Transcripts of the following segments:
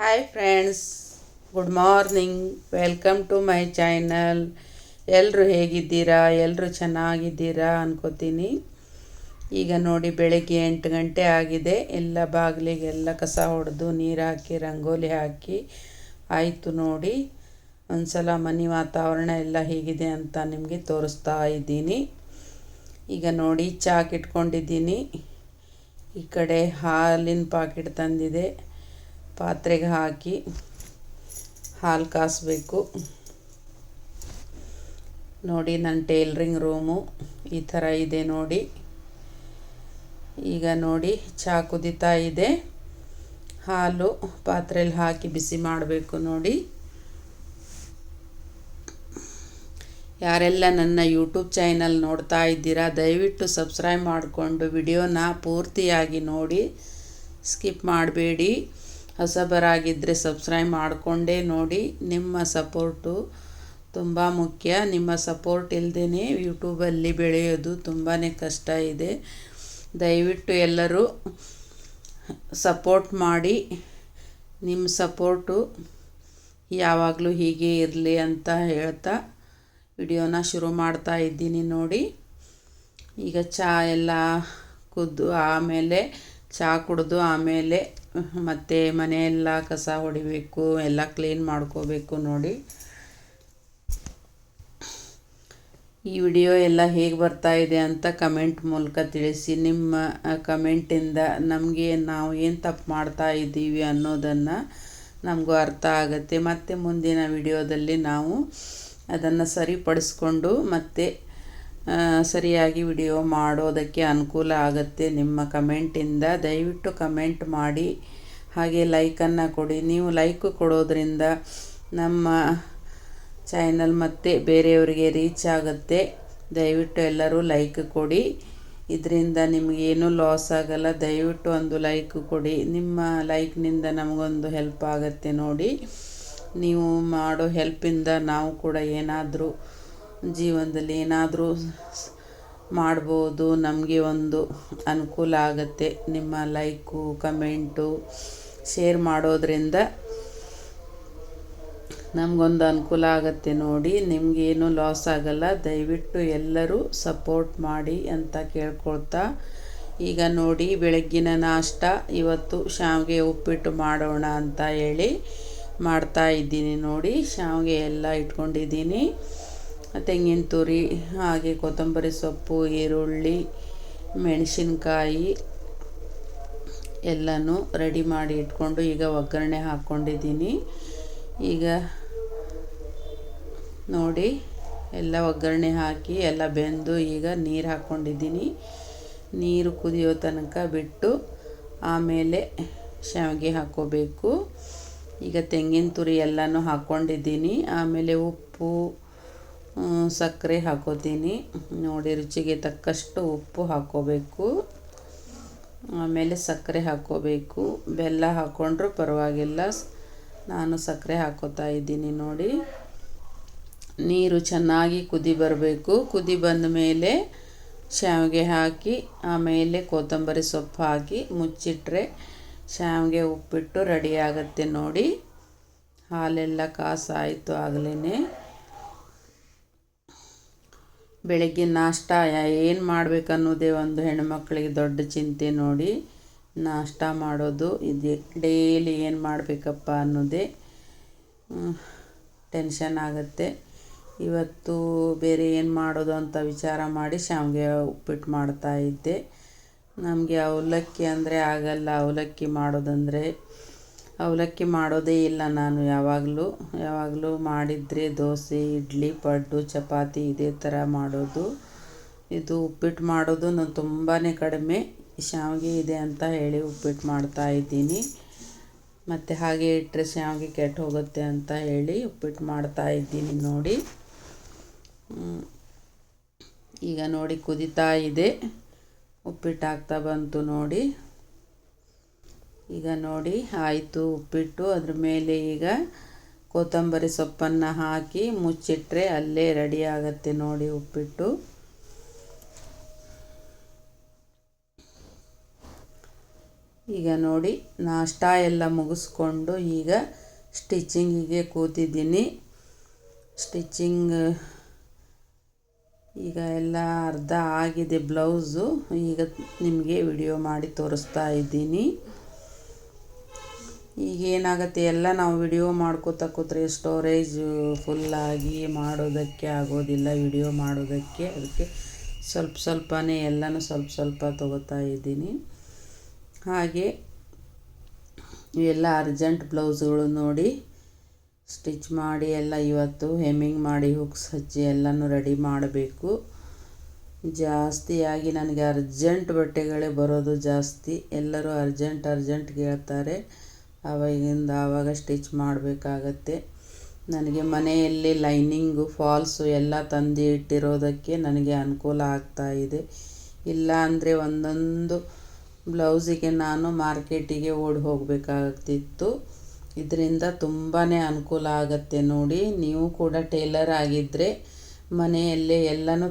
Hi friends, good morning. Welcome to my channel. ಎಲ್ಲರೂ ಹೇಗಿದ್ದೀರಾ? ಎಲ್ಲರೂ ಚೆನ್ನಾಗಿದ್ದೀರಾ ಅನ್ಕೋತೀನಿ. ಈಗ ನೋಡಿ, ಬೆಳಗ್ಗೆ 8 ಗಂಟೆ ಆಗಿದೆ. ಎಲ್ಲ ಬಾಗಿಲಿಗೆಲ್ಲ ಕಸ ಹೊಡೆದು ನೀರು ಹಾಕಿ ರಂಗೋಲಿ ಹಾಕಿ ಆಯಿತು. ನೋಡಿ, ಒಂದು ಸಲ ಮನೆ ವಾತಾವರಣ ಎಲ್ಲ ಹೇಗಿದೆ ಅಂತ ನಿಮಗೆ ತೋರಿಸ್ತಾ ಇದ್ದೀನಿ. ಈಗ ನೋಡಿ, ಚಾಕ್ ಇಟ್ಕೊಂಡಿದ್ದೀನಿ. ಈ ಕಡೆ ಹಾಲಿನ ಪಾಕೆಟ್ ತಂದಿದೆ. ಪಾತ್ರೆಗೆ ಹಾಕಿ ಹಾಲು ಕಾಸಬೇಕು. ನೋಡಿ, ನನ್ನ ಟೇಲ್ರಿಂಗ್ ರೂಮು ಈ ಥರ ಇದೆ ನೋಡಿ. ಈಗ ನೋಡಿ, ಚಹಾ ಕುದೀತಾ ಇದೆ. ಹಾಲು ಪಾತ್ರೆಯಲ್ಲಿ ಹಾಕಿ ಬಿಸಿ ಮಾಡಬೇಕು ನೋಡಿ. ಯಾರೆಲ್ಲ ನನ್ನ ಯೂಟ್ಯೂಬ್ ಚಾನಲ್ ನೋಡ್ತಾ ಇದ್ದೀರಾ, ದಯವಿಟ್ಟು ಸಬ್ಸ್ಕ್ರೈಬ್ ಮಾಡಿಕೊಂಡು ವಿಡಿಯೋನ ಪೂರ್ತಿಯಾಗಿ ನೋಡಿ, ಸ್ಕಿಪ್ ಮಾಡಬೇಡಿ. ಹೊಸಬರಾಗಿದ್ದರೆ ಸಬ್ಸ್ಕ್ರೈಬ್ ಮಾಡಿಕೊಂಡೇ ನೋಡಿ. ನಿಮ್ಮ ಸಪೋರ್ಟು ತುಂಬ ಮುಖ್ಯ. ನಿಮ್ಮ ಸಪೋರ್ಟ್ ಇಲ್ಲದೇ ಯೂಟ್ಯೂಬಲ್ಲಿ ಬೆಳೆಯೋದು ತುಂಬಾ ಕಷ್ಟ ಇದೆ. ದಯವಿಟ್ಟು ಎಲ್ಲರೂ ಸಪೋರ್ಟ್ ಮಾಡಿ. ನಿಮ್ಮ ಸಪೋರ್ಟು ಯಾವಾಗಲೂ ಹೀಗೆ ಇರಲಿ ಅಂತ ಹೇಳ್ತಾ ವಿಡಿಯೋನ ಶುರು ಮಾಡ್ತಾ ಇದ್ದೀನಿ ನೋಡಿ. ಈಗ ಚಹಾ ಎಲ್ಲ ಕುದ್ದು ಆಮೇಲೆ ಕುಡಿದು ಆಮೇಲೆ ಮತ್ತು ಮನೆಯೆಲ್ಲ ಕಸ ಹೊಡಿಬೇಕು, ಎಲ್ಲ ಕ್ಲೀನ್ ಮಾಡ್ಕೋಬೇಕು ನೋಡಿ. ಈ ವಿಡಿಯೋ ಎಲ್ಲ ಹೇಗೆ ಬರ್ತಾ ಇದೆ ಅಂತ ಕಮೆಂಟ್ ಮೂಲಕ ತಿಳಿಸಿ. ನಿಮ್ಮ ಕಮೆಂಟಿಂದ ನಮಗೆ ನಾವು ಏನು ತಪ್ಪು ಮಾಡ್ತಾ ಇದ್ದೀವಿ ಅನ್ನೋದನ್ನು ನಮಗೂ ಅರ್ಥ ಆಗುತ್ತೆ. ಮತ್ತು ಮುಂದಿನ ವಿಡಿಯೋದಲ್ಲಿ ನಾವು ಅದನ್ನು ಸರಿಪಡಿಸ್ಕೊಂಡು ಮತ್ತೆ ಸರಿಯಾಗಿ ವಿಡಿಯೋ ಮಾಡೋದಕ್ಕೆ ಅನುಕೂಲ ಆಗುತ್ತೆ. ನಿಮ್ಮ ಕಮೆಂಟಿಂದ ದಯವಿಟ್ಟು ಕಮೆಂಟ್ ಮಾಡಿ, ಹಾಗೆ ಲೈಕನ್ನು ಕೊಡಿ. ನೀವು ಲೈಕ್ ಕೊಡೋದ್ರಿಂದ ನಮ್ಮ ಚಾನಲ್ ಮತ್ತು ಬೇರೆಯವರಿಗೆ ರೀಚ್ ಆಗುತ್ತೆ. ದಯವಿಟ್ಟು ಎಲ್ಲರೂ ಲೈಕ್ ಕೊಡಿ. ಇದರಿಂದ ನಿಮಗೇನೂ ಲಾಸ್ ಆಗಲ್ಲ. ದಯವಿಟ್ಟು ಒಂದು ಲೈಕ್ ಕೊಡಿ. ನಿಮ್ಮ ಲೈಕ್ನಿಂದ ನಮಗೊಂದು ಹೆಲ್ಪ್ ಆಗುತ್ತೆ ನೋಡಿ. ನೀವು ಮಾಡೋ ಹೆಲ್ಪಿಂದ ನಾವು ಕೂಡ ಏನಾದರೂ ಜೀವನದಲ್ಲಿ ಏನಾದರೂ ಮಾಡ್ಬೋದು. ನಮಗೆ ಒಂದು ಅನುಕೂಲ ಆಗುತ್ತೆ. ನಿಮ್ಮ ಲೈಕು, ಕಮೆಂಟು, ಶೇರ್ ಮಾಡೋದ್ರಿಂದ ನಮಗೊಂದು ಅನುಕೂಲ ಆಗುತ್ತೆ ನೋಡಿ. ನಿಮಗೇನು ಲಾಸ್ ಆಗಲ್ಲ. ದಯವಿಟ್ಟು ಎಲ್ಲರೂ ಸಪೋರ್ಟ್ ಮಾಡಿ ಅಂತ ಕೇಳ್ಕೊಳ್ತಾ, ಈಗ ನೋಡಿ, ಬೆಳಗ್ಗಿನ ನಾಷ್ಟ ಇವತ್ತು ಶಾವಿಗೆ ಉಪ್ಪಿಟ್ಟು ಮಾಡೋಣ ಅಂತ ಹೇಳಿ ಮಾಡ್ತಾ ಇದ್ದೀನಿ ನೋಡಿ. ಶಾವಿಗೆ ಎಲ್ಲ ಇಟ್ಕೊಂಡಿದ್ದೀನಿ. ತೆಂಗಿನ ತುರಿ, ಹಾಗೆ ಕೊತ್ತಂಬರಿ ಸೊಪ್ಪು, ಈರುಳ್ಳಿ, ಮೆಣಸಿನ್ಕಾಯಿ ಎಲ್ಲನೂ ರೆಡಿ ಮಾಡಿ ಇಟ್ಕೊಂಡು ಈಗ ಒಗ್ಗರಣೆ ಹಾಕ್ಕೊಂಡಿದ್ದೀನಿ. ಈಗ ನೋಡಿ, ಎಲ್ಲ ಒಗ್ಗರಣೆ ಹಾಕಿ ಎಲ್ಲ ಬೆಂದು ಈಗ ನೀರು ಹಾಕ್ಕೊಂಡಿದ್ದೀನಿ. ನೀರು ಕುದಿಯೋ ತನಕ ಬಿಟ್ಟು ಆಮೇಲೆ ಶಾವಿಗೆ ಹಾಕ್ಕೋಬೇಕು. ಈಗ ತೆಂಗಿನ ತುರಿ ಎಲ್ಲನೂ ಹಾಕ್ಕೊಂಡಿದ್ದೀನಿ. ಆಮೇಲೆ ಉಪ್ಪು, ಸಕ್ಕರೆ ಹಾಕೋತೀನಿ ನೋಡಿ. ರುಚಿಗೆ ತಕ್ಕಷ್ಟು ಉಪ್ಪು ಹಾಕ್ಕೋಬೇಕು. ಆಮೇಲೆ ಸಕ್ಕರೆ ಹಾಕ್ಕೋಬೇಕು. ಬೆಲ್ಲ ಹಾಕ್ಕೊಂಡ್ರೂ ಪರವಾಗಿಲ್ಲ. ನಾನು ಸಕ್ಕರೆ ಹಾಕ್ಕೋತಾ ಇದ್ದೀನಿ ನೋಡಿ. ನೀರು ಚೆನ್ನಾಗಿ ಕುದಿ ಬರಬೇಕು. ಕುದಿ ಬಂದ ಮೇಲೆ ಶಾವಿಗೆ ಹಾಕಿ ಆಮೇಲೆ ಕೊತ್ತಂಬರಿ ಸೊಪ್ಪು ಹಾಕಿ ಮುಚ್ಚಿಟ್ರೆ ಶಾವಿಗೆ ಉಪ್ಪಿಟ್ಟು ರೆಡಿ ಆಗುತ್ತೆ ನೋಡಿ. ಹಾಲೆಲ್ಲ ಕಾಸಾಯಿತು ಆಗಲೇ. ಬೆಳಗ್ಗೆ ನಾಷ್ಟ ಏನು ಮಾಡಬೇಕನ್ನೋದೇ ಒಂದು ಹೆಣ್ಮಕ್ಳಿಗೆ ದೊಡ್ಡ ಚಿಂತೆ ನೋಡಿ. ನಾಷ್ಟ ಮಾಡೋದು ಇದು ಡೈಲಿ ಏನು ಮಾಡಬೇಕಪ್ಪ ಅನ್ನೋದೇ ಟೆನ್ಷನ್ ಆಗುತ್ತೆ. ಇವತ್ತು ಬೇರೆ ಏನು ಮಾಡೋದು ಅಂತ ವಿಚಾರ ಮಾಡಿ ಶಾವಿಗೆ ಉಪ್ಪಿಟ್ಟು ಮಾಡ್ತಾಯಿದ್ದೆ. ನಮಗೆ ಅವಲಕ್ಕಿ ಅಂದರೆ ಆಗಲ್ಲ. ಅವಲಕ್ಕಿ ಮಾಡೋದೇ ಇಲ್ಲ ನಾನು. ಯಾವಾಗಲೂ ಮಾಡಿದರೆ ದೋಸೆ, ಇಡ್ಲಿ, ಪಡ್ಡು, ಚಪಾತಿ ಇದೇ ಥರ ಮಾಡೋದು. ಇದು ಉಪ್ಪಿಟ್ಟು ಮಾಡೋದು ನಾನು ತುಂಬಾ ಕಡಿಮೆ. ಶಾವಿಗೆ ಇದೆ ಅಂತ ಹೇಳಿ ಉಪ್ಪಿಟ್ಟು ಮಾಡ್ತಾಯಿದ್ದೀನಿ. ಮತ್ತು ಹಾಗೆ ಇಟ್ಟರೆ ಶಾವಿಗೆ ಕೆಟ್ಟು ಹೋಗುತ್ತೆ ಅಂತ ಹೇಳಿ ಉಪ್ಪಿಟ್ಟು ಮಾಡ್ತಾಯಿದ್ದೀನಿ ನೋಡಿ. ಈಗ ನೋಡಿ, ಕುದೀತಾ ಇದೆ. ಉಪ್ಪಿಟ್ಟು ಆಗ್ತಾ ಬಂತು ನೋಡಿ. ಈಗ ನೋಡಿ ಆಯಿತು ಉಪ್ಪಿಟ್ಟು. ಅದ್ರ ಮೇಲೆ ಈಗ ಕೊತ್ತಂಬರಿ ಸೊಪ್ಪನ್ನು ಹಾಕಿ ಮುಚ್ಚಿಟ್ರೆ ಅಲ್ಲೇ ರೆಡಿ ಆಗುತ್ತೆ ನೋಡಿ ಉಪ್ಪಿಟ್ಟು. ಈಗ ನೋಡಿ ನಾಷ್ಟ ಎಲ್ಲ ಮುಗಿಸ್ಕೊಂಡು ಈಗ ಸ್ಟಿಚಿಂಗಿಗೆ ಕೂತಿದ್ದೀನಿ. ಸ್ಟಿಚಿಂಗ್ ಈಗ ಎಲ್ಲ ಅರ್ಧ ಆಗಿದೆ ಬ್ಲೌಸು. ಈಗ ನಿಮಗೆ ವಿಡಿಯೋ ಮಾಡಿ ತೋರಿಸ್ತಾ ಇದ್ದೀನಿ. ಈಗ ಏನಾಗುತ್ತೆ, ಎಲ್ಲ ನಾವು ವಿಡಿಯೋ ಮಾಡ್ಕೋತಾ ಕೂತ್ರೆ ಸ್ಟೋರೇಜು ಫುಲ್ಲಾಗಿ ಮಾಡೋದಕ್ಕೆ ಆಗೋದಿಲ್ಲ, ವಿಡಿಯೋ ಮಾಡೋದಕ್ಕೆ. ಅದಕ್ಕೆ ಸ್ವಲ್ಪನೇ ಎಲ್ಲನೂ ಸ್ವಲ್ಪ ತೊಗೋತಾ ಇದ್ದೀನಿ. ಹಾಗೆ ಇವೆಲ್ಲ ಅರ್ಜೆಂಟ್ ಬ್ಲೌಸ್ಗಳು ನೋಡಿ ಸ್ಟಿಚ್ ಮಾಡಿ ಎಲ್ಲ ಇವತ್ತು ಹೆಮ್ಮಿಂಗ್ ಮಾಡಿ ಹುಕ್ಸ್ ಹಚ್ಚಿ ಎಲ್ಲನೂ ರೆಡಿ ಮಾಡಬೇಕು. ಜಾಸ್ತಿಯಾಗಿ ನನಗೆ ಅರ್ಜೆಂಟ್ ಬಟ್ಟೆಗಳೇ ಬರೋದು ಜಾಸ್ತಿ. ಎಲ್ಲರೂ ಅರ್ಜೆಂಟ್ ಕೇಳ್ತಾರೆ. ಆವಾಗ ಸ್ಟಿಚ್ ಮಾಡಬೇಕಾಗತ್ತೆ. ನನಗೆ ಮನೆಯಲ್ಲಿ ಲೈನಿಂಗು ಫಾಲ್ಸು ಎಲ್ಲ ತಂದು ಇಟ್ಟಿರೋದಕ್ಕೆ ನನಗೆ ಅನುಕೂಲ ಆಗ್ತಾಯಿದೆ. ಇಲ್ಲ ಅಂದರೆ ಒಂದೊಂದು ಬ್ಲೌಸಿಗೆ ನಾನು ಮಾರ್ಕೆಟಿಗೆ ಓಡಿ ಹೋಗಬೇಕಾಗ್ತಿತ್ತು. ಇದರಿಂದ ತುಂಬಾ ಅನುಕೂಲ ಆಗುತ್ತೆ ನೋಡಿ. ನೀವು ಕೂಡ ಟೇಲರ್ ಆಗಿದ್ದರೆ ಮನೆಯಲ್ಲೇ ಎಲ್ಲನೂ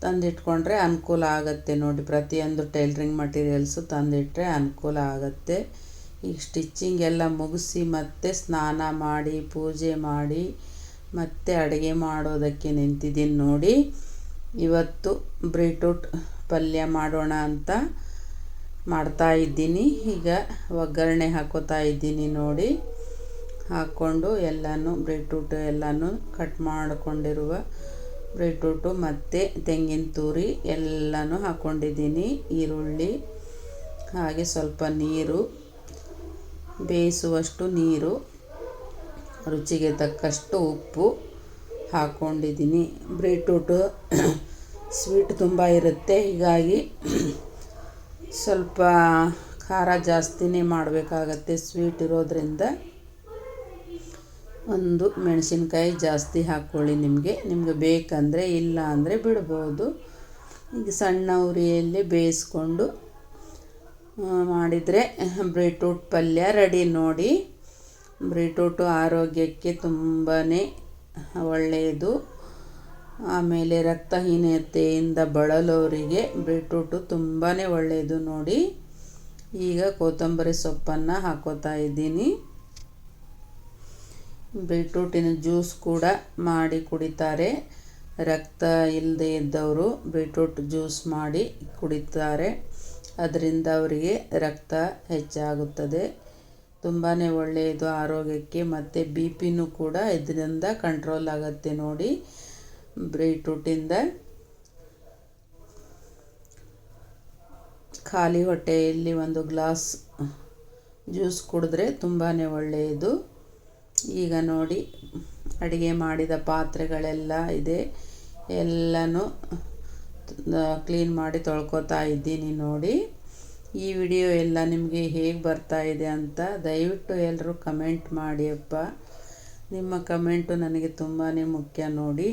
ತಂದಿಟ್ಕೊಂಡ್ರೆ ಅನುಕೂಲ ಆಗುತ್ತೆ ನೋಡಿ. ಪ್ರತಿಯೊಂದು ಟೈಲರಿಂಗ್ ಮಟೀರಿಯಲ್ಸು ತಂದಿಟ್ಟರೆ ಅನುಕೂಲ ಆಗುತ್ತೆ. ಈಗ ಸ್ಟಿಚ್ಚಿಂಗ್ ಎಲ್ಲ ಮುಗಿಸಿ ಮತ್ತೆ ಸ್ನಾನ ಮಾಡಿ ಪೂಜೆ ಮಾಡಿ ಮತ್ತೆ ಅಡುಗೆ ಮಾಡೋದಕ್ಕೆ ನಿಂತಿದ್ದೀನಿ ನೋಡಿ. ಇವತ್ತು ಬೀಟ್ರೂಟ್ ಪಲ್ಯ ಮಾಡೋಣ ಅಂತ ಮಾಡ್ತಾಯಿದ್ದೀನಿ. ಈಗ ಒಗ್ಗರಣೆ ಹಾಕೋತಾ ಇದ್ದೀನಿ ನೋಡಿ. ಹಾಕ್ಕೊಂಡು ಎಲ್ಲನೂ ಬೀಟ್ರೂಟ್ ಎಲ್ಲನೂ ಕಟ್ ಮಾಡಿಕೊಂಡಿರುವ ಬೀಟ್ರೂಟು ಮತ್ತು ತೆಂಗಿನ ತುರಿ ಎಲ್ಲನೂ ಹಾಕ್ಕೊಂಡಿದ್ದೀನಿ. ಈರುಳ್ಳಿ ಹಾಗೆ ಸ್ವಲ್ಪ ನೀರು, ಬೇಯಿಸುವಷ್ಟು ನೀರು, ರುಚಿಗೆ ತಕ್ಕಷ್ಟು ಉಪ್ಪು ಹಾಕ್ಕೊಂಡಿದ್ದೀನಿ. ಬೀಟ್ರೂಟು ಸ್ವೀಟ್ ತುಂಬ ಇರುತ್ತೆ, ಹೀಗಾಗಿ ಸ್ವಲ್ಪ ಖಾರ ಜಾಸ್ತಿನೇ ಮಾಡಬೇಕಾಗತ್ತೆ. ಸ್ವೀಟ್ ಇರೋದ್ರಿಂದ ಒಂದು ಮೆಣಸಿನ್ಕಾಯಿ ಜಾಸ್ತಿ ಹಾಕ್ಕೊಳ್ಳಿ ನಿಮಗೆ ಬೇಕಂದರೆ, ಇಲ್ಲ ಅಂದರೆ ಬಿಡ್ಬೋದು. ಈಗ ಸಣ್ಣ ಉರಿಯಲ್ಲಿ ಬೇಯಿಸ್ಕೊಂಡು ಮಾಡಿದರೆ ಬೀಟ್ರೂಟ್ ಪಲ್ಯ ರೆಡಿ ನೋಡಿ. ಬೀಟ್ರೂಟು ಆರೋಗ್ಯಕ್ಕೆ ತುಂಬಾ ಒಳ್ಳೆಯದು. ಆಮೇಲೆ ರಕ್ತಹೀನತೆಯಿಂದ ಬಳಲೋರಿಗೆ ಬೀಟ್ರೂಟು ತುಂಬಾ ಒಳ್ಳೆಯದು ನೋಡಿ. ಈಗ ಕೊತ್ತಂಬರಿ ಸೊಪ್ಪನ್ನು ಹಾಕೋತಾ ಇದ್ದೀನಿ. ಬೀಟ್ರೂಟಿನ ಜ್ಯೂಸ್ ಕೂಡ ಮಾಡಿ ಕುಡಿತಾರೆ. ರಕ್ತ ಇಲ್ಲದೆ ಇದ್ದವರು ಬೀಟ್ರೂಟ್ ಜ್ಯೂಸ್ ಮಾಡಿ ಕುಡಿತಾರೆ. ಅದರಿಂದ ಅವರಿಗೆ ರಕ್ತ ಹೆಚ್ಚಾಗುತ್ತದೆ. ತುಂಬಾ ಒಳ್ಳೆಯದು ಆರೋಗ್ಯಕ್ಕೆ. ಮತ್ತು ಬಿ ಪಿನೂ ಕೂಡ ಇದರಿಂದ ಕಂಟ್ರೋಲ್ ಆಗುತ್ತೆ ನೋಡಿ. ಬೀಟ್ರೂಟಿಂದ ಖಾಲಿ ಹೊಟ್ಟೆಯಲ್ಲಿ ಒಂದು ಗ್ಲಾಸ್ ಜ್ಯೂಸ್ ಕುಡಿದ್ರೆ ತುಂಬಾ ಒಳ್ಳೆಯದು. ಈಗ ನೋಡಿ ಅಡುಗೆ ಮಾಡಿದ ಪಾತ್ರೆಗಳೆಲ್ಲ ಇದೆ, ಎಲ್ಲನೂ ಕ್ಲೀನ್ ಮಾಡಿ ತೊಳ್ಕೊತಾ ಇದ್ದೀನಿ ನೋಡಿ. ಈ ವಿಡಿಯೋ ಎಲ್ಲ ನಿಮಗೆ ಹೇಗೆ ಬರ್ತಾ ಇದೆ ಅಂತ ದಯವಿಟ್ಟು ಎಲ್ಲರೂ ಕಮೆಂಟ್ ಮಾಡಿಯಪ್ಪ. ನಿಮ್ಮ ಕಮೆಂಟು ನನಗೆ ತುಂಬಾ ಮುಖ್ಯ ನೋಡಿ.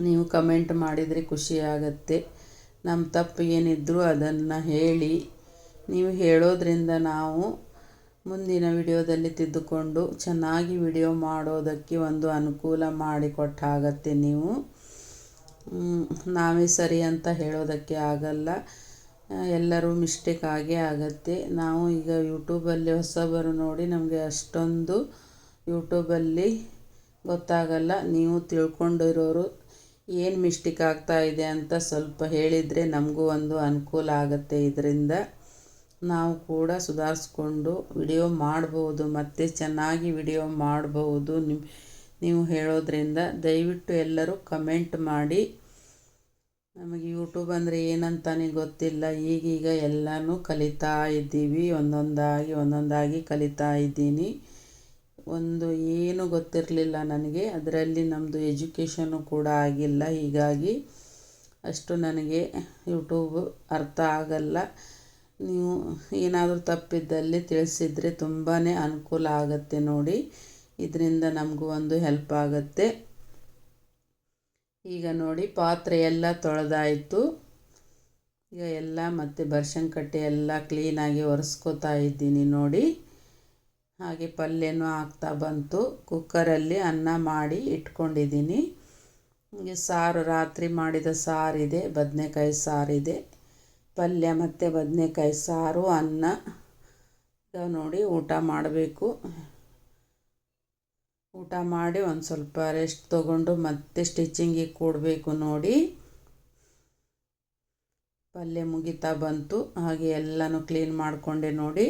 ನೀವು ಕಮೆಂಟ್ ಮಾಡಿದರೆ ಖುಷಿಯಾಗತ್ತೆ. ನಮ್ಮ ತಪ್ಪು ಏನಿದ್ರೂ ಅದನ್ನು ಹೇಳಿ. ನೀವು ಹೇಳೋದ್ರಿಂದ ನಾವು ಮುಂದಿನ ವಿಡಿಯೋದಲ್ಲಿ ತಿದ್ದುಕೊಂಡು ಚೆನ್ನಾಗಿ ವಿಡಿಯೋ ಮಾಡೋದಕ್ಕೆ ಒಂದು ಅನುಕೂಲ ಮಾಡಿಕೊಟ್ಟಾಗತ್ತೆ. ನೀವು ನಾವೇ ಸರಿ ಅಂತ ಹೇಳೋದಕ್ಕೆ ಆಗಲ್ಲ, ಎಲ್ಲರೂ ಮಿಸ್ಟೇಕ್ ಆಗೇ ಆಗುತ್ತೆ. ನಾವು ಈಗ ಯೂಟ್ಯೂಬಲ್ಲಿ ಹೊಸಬರು ನೋಡಿ, ನಮಗೆ ಅಷ್ಟೊಂದು ಯೂಟ್ಯೂಬಲ್ಲಿ ಗೊತ್ತಾಗಲ್ಲ. ನೀವು ತಿಳ್ಕೊಂಡಿರೋರು ಏನು ಮಿಸ್ಟೇಕ್ ಆಗ್ತಾಯಿದೆ ಅಂತ ಸ್ವಲ್ಪ ಹೇಳಿದರೆ ನಮಗೂ ಒಂದು ಅನುಕೂಲ ಆಗುತ್ತೆ. ಇದರಿಂದ ನಾವು ಕೂಡ ಸುಧಾರಿಸ್ಕೊಂಡು ವಿಡಿಯೋ ಮಾಡ್ಬೋದು, ಮತ್ತು ಚೆನ್ನಾಗಿ ವಿಡಿಯೋ ಮಾಡ್ಬೋದು. ನೀವು ಹೇಳೋದ್ರಿಂದ ದಯವಿಟ್ಟು ಎಲ್ಲರೂ ಕಮೆಂಟ್ ಮಾಡಿ. ನಮಗೆ ಯೂಟ್ಯೂಬ್ ಅಂದರೆ ಏನಂತಾನೆ ಗೊತ್ತಿಲ್ಲ. ಈಗೀಗ ಎಲ್ಲನೂ ಕಲಿತಾ ಇದ್ದೀವಿ, ಒಂದೊಂದಾಗಿ ಕಲಿತಾ ಇದ್ದೀನಿ. ಏನು ಗೊತ್ತಿರಲಿಲ್ಲ ನನಗೆ. ಅದರಲ್ಲಿ ನಮ್ಮದು ಎಜುಕೇಷನು ಕೂಡ ಆಗಿಲ್ಲ, ಹೀಗಾಗಿ ಅಷ್ಟು ನನಗೆ ಯೂಟ್ಯೂಬ್ ಅರ್ಥ ಆಗಲ್ಲ. ನೀವು ಏನಾದರೂ ತಪ್ಪಿದ್ದಲ್ಲಿ ತಿಳಿಸಿದರೆ ತುಂಬಾ ಅನುಕೂಲ ಆಗುತ್ತೆ ನೋಡಿ. ಇದರಿಂದ ನಮಗೂ ಒಂದು ಹೆಲ್ಪ್ ಆಗುತ್ತೆ. ಈಗ ನೋಡಿ ಪಾತ್ರೆ ಎಲ್ಲ ತೊಳೆದಾಯಿತು. ಈಗ ಎಲ್ಲ ಮತ್ತು ಬರ್ಶಂಕಟ್ಟೆ ಎಲ್ಲ ಕ್ಲೀನಾಗಿ ಒರೆಸ್ಕೋತಾ ಇದ್ದೀನಿ ನೋಡಿ. ಹಾಗೆ ಪಲ್ಯನೂ ಆಗ್ತಾ ಬಂತು. ಕುಕ್ಕರಲ್ಲಿ ಅನ್ನ ಮಾಡಿ ಇಟ್ಕೊಂಡಿದ್ದೀನಿ. ಹೀಗೆ ಸಾರು, ರಾತ್ರಿ ಮಾಡಿದ ಸಾರಿದೆ, ಬದನೆಕಾಯಿ ಸಾರಿದೆ. ಪಲ್ಯ ಮತ್ತು ಬದನೆಕಾಯಿ ಸಾರು, ಅನ್ನ. ಈಗ ನೋಡಿ ಊಟ ಮಾಡಬೇಕು. ಊಟ ಮಾಡಿ ಒಂದು ಸ್ವಲ್ಪ ರೆಸ್ಟ್ ತೊಗೊಂಡು ಮತ್ತೆ ಸ್ಟಿಚಿಂಗಿಗೆ ಕೂಡಬೇಕು ನೋಡಿ. ಪಲ್ಯ ಮುಗಿತಾ ಬಂತು, ಹಾಗೆ ಎಲ್ಲನೂ ಕ್ಲೀನ್ ಮಾಡಿಕೊಂಡೆ ನೋಡಿ.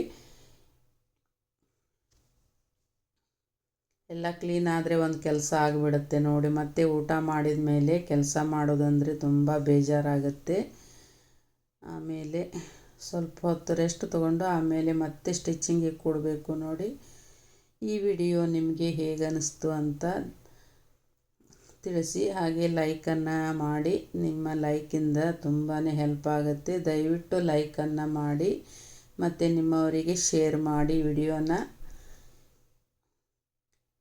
ಎಲ್ಲ ಕ್ಲೀನ್ ಆದರೆ ಒಂದು ಕೆಲಸ ಆಗಿಬಿಡುತ್ತೆ ನೋಡಿ. ಮತ್ತೆ ಊಟ ಮಾಡಿದ ಮೇಲೆ ಕೆಲಸ ಮಾಡೋದಂದರೆ ತುಂಬ ಬೇಜಾರಾಗುತ್ತೆ. ಆಮೇಲೆ ಸ್ವಲ್ಪ ಹೊತ್ತು ರೆಸ್ಟ್ ತೊಗೊಂಡು ಆಮೇಲೆ ಮತ್ತೆ ಸ್ಟಿಚಿಂಗಿಗೆ ಕೂಡಬೇಕು ನೋಡಿ. ಈ ವಿಡಿಯೋ ನಿಮಗೆ ಹೇಗೆ ಅನ್ನಿಸ್ತು ಅಂತ ತಿಳಿಸಿ. ಹಾಗೆ ಲೈಕನ್ನು ಮಾಡಿ. ನಿಮ್ಮ ಲೈಕಿಂದ ತುಂಬಾ ಹೆಲ್ಪ್ ಆಗುತ್ತೆ. ದಯವಿಟ್ಟು ಲೈಕನ್ನು ಮಾಡಿ ಮತ್ತು ನಿಮ್ಮವರಿಗೆ ಶೇರ್ ಮಾಡಿ ವಿಡಿಯೋನ.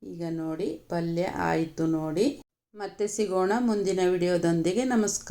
ಈಗ ನೋಡಿ ಪಲ್ಯ ಆಯಿತು ನೋಡಿ. ಮತ್ತೆ ಸಿಗೋಣ ಮುಂದಿನ ವಿಡಿಯೋದೊಂದಿಗೆ. ನಮಸ್ಕಾರ.